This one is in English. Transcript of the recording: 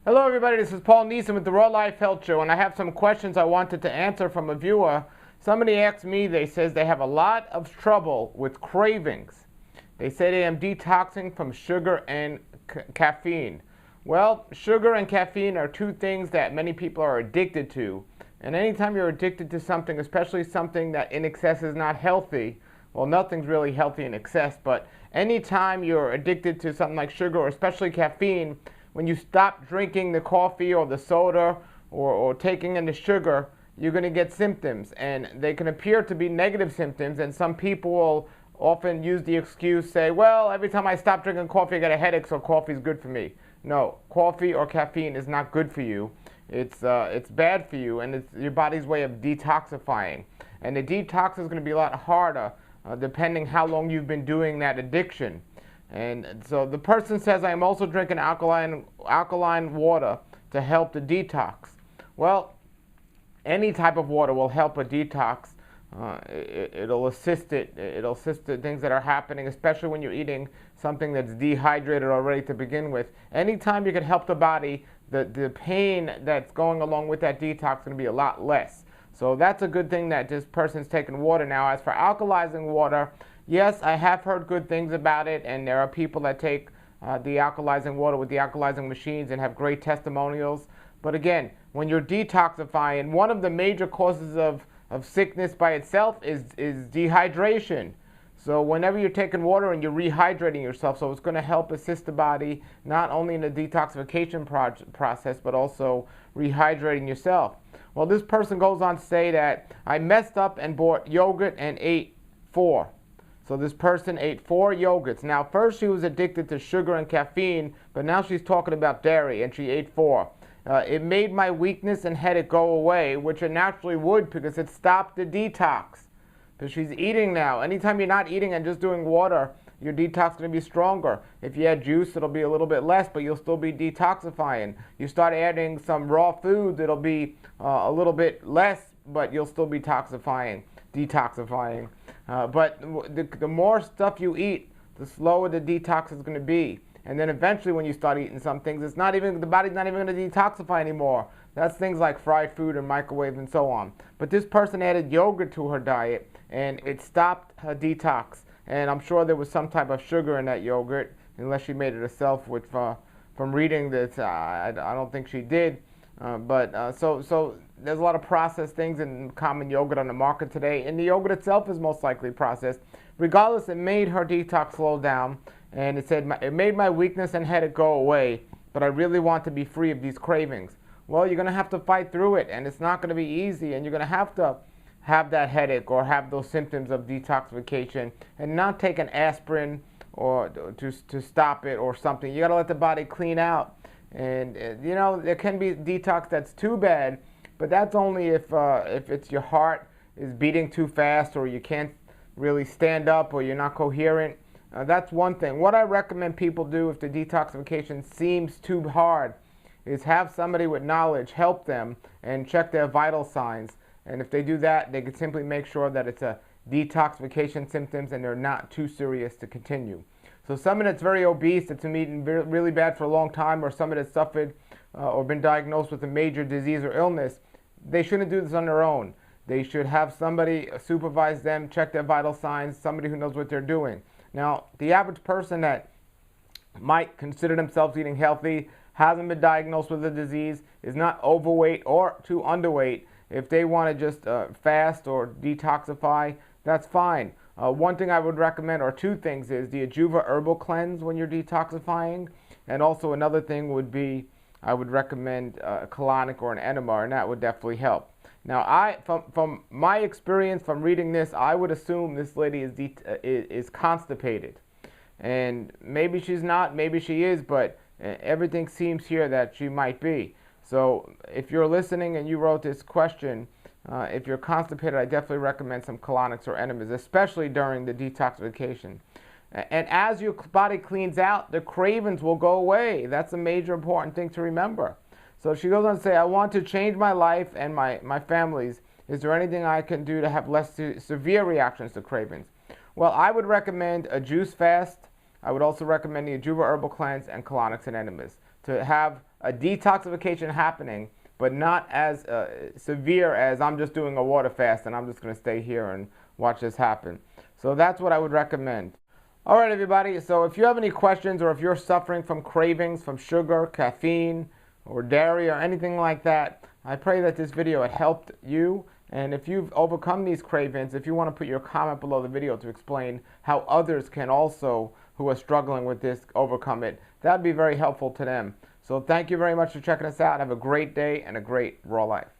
Hello everybody, this is Paul Neeson with the Raw Life Health Show, and I have some questions I wanted to answer from a viewer. Somebody asked me, they says they have a lot of trouble with cravings. They say they am detoxing from sugar and caffeine. Well, sugar and caffeine are two things that many people are addicted to. And anytime you're addicted to something, especially something that in excess is not healthy, well, nothing's really healthy in excess, but anytime you're addicted to something like sugar or especially caffeine, when you stop drinking the coffee or the soda or taking in the sugar, you're going to get symptoms, and they can appear to be negative symptoms, and some people will often use the excuse, say, well, every time I stop drinking coffee I get a headache, so coffee's good for me. No, coffee or caffeine is not good for you. It's bad for you, and it's your body's way of detoxifying. And the detox is going to be a lot harder depending how long you've been doing that addiction. And so the person says, I'm also drinking alkaline water to help the detox. Well, any type of water will help a detox. It'll assist the things that are happening, especially when you're eating something that's dehydrated already to begin with. Anytime you can help the body, the pain that's going along with that detox is going to be a lot less. So that's a good thing that this person's taking water now. As for alkalizing water, yes, I have heard good things about it, and there are people that take the alkalizing water with the alkalizing machines and have great testimonials. But again, when you're detoxifying, one of the major causes of sickness by itself is dehydration. So whenever you're taking water and you're rehydrating yourself, so it's going to help assist the body not only in the detoxification process, but also rehydrating yourself. Well, this person goes on to say that I messed up and bought yogurt and ate 4. So this person ate 4 yogurts. Now, first she was addicted to sugar and caffeine, but now she's talking about dairy, and she ate 4. It made my weakness and headache go away, which it naturally would because it stopped the detox. Because she's eating now. Anytime you're not eating and just doing water, your detox is going to be stronger. If you add juice, it'll be a little bit less, but you'll still be detoxifying. You start adding some raw foods, it'll be a little bit less, but you'll still be detoxifying. But the more stuff you eat, the slower the detox is going to be. And then eventually when you start eating some things, the body's not even going to detoxify anymore. That's things like fried food and microwave and so on. But this person added yogurt to her diet, and it stopped her detox. And I'm sure there was some type of sugar in that yogurt, unless she made it herself from reading this. I don't think she did. So there's a lot of processed things in common yogurt on the market today, and the yogurt itself is most likely processed. Regardless, it made her detox slow down, and it said, it made my weakness and headache go away, but I really want to be free of these cravings. Well, you're going to have to fight through it, and it's not going to be easy, and you're going to have that headache or have those symptoms of detoxification and not take an aspirin or to stop it or something. You got to let the body clean out. And there can be detox that's too bad, but that's only if it's your heart is beating too fast, or you can't really stand up, or you're not coherent. That's one thing. What I recommend people do if the detoxification seems too hard is have somebody with knowledge help them and check their vital signs. And if they do that, they can simply make sure that it's a detoxification symptoms and they're not too serious to continue. So someone that's very obese, that's been eating really bad for a long time, or someone that's suffered or been diagnosed with a major disease or illness, they shouldn't do this on their own. They should have somebody supervise them, check their vital signs, somebody who knows what they're doing. Now, the average person that might consider themselves eating healthy, hasn't been diagnosed with a disease, is not overweight or too underweight, if they want to just fast or detoxify, that's fine. One thing I would recommend, or 2 things, is the Ajuva Herbal Cleanse when you're detoxifying. And also another thing would be, I would recommend a colonic or an enema, and that would definitely help. Now, from my experience from reading this, I would assume this lady is constipated. And maybe she's not, maybe she is, but everything seems here that she might be. So if you're listening and you wrote this question, if you're constipated, I definitely recommend some colonics or enemas, especially during the detoxification. And as your body cleans out, the cravings will go away. That's a major important thing to remember. So she goes on to say, I want to change my life and my family's. Is there anything I can do to have less severe reactions to cravings? Well, I would recommend a juice fast. I would also recommend the Ajuva Herbal Cleanse and colonics and enemas to have a detoxification happening, but not as severe as I'm just doing a water fast and I'm just going to stay here and watch this happen. So that's what I would recommend. All right, everybody. So if you have any questions, or if you're suffering from cravings from sugar, caffeine, or dairy, or anything like that, I pray that this video had helped you. And if you've overcome these cravings, if you want to put your comment below the video to explain how others can also, who are struggling with this, overcome it, that would be very helpful to them. So thank you very much for checking us out. Have a great day and a great raw life.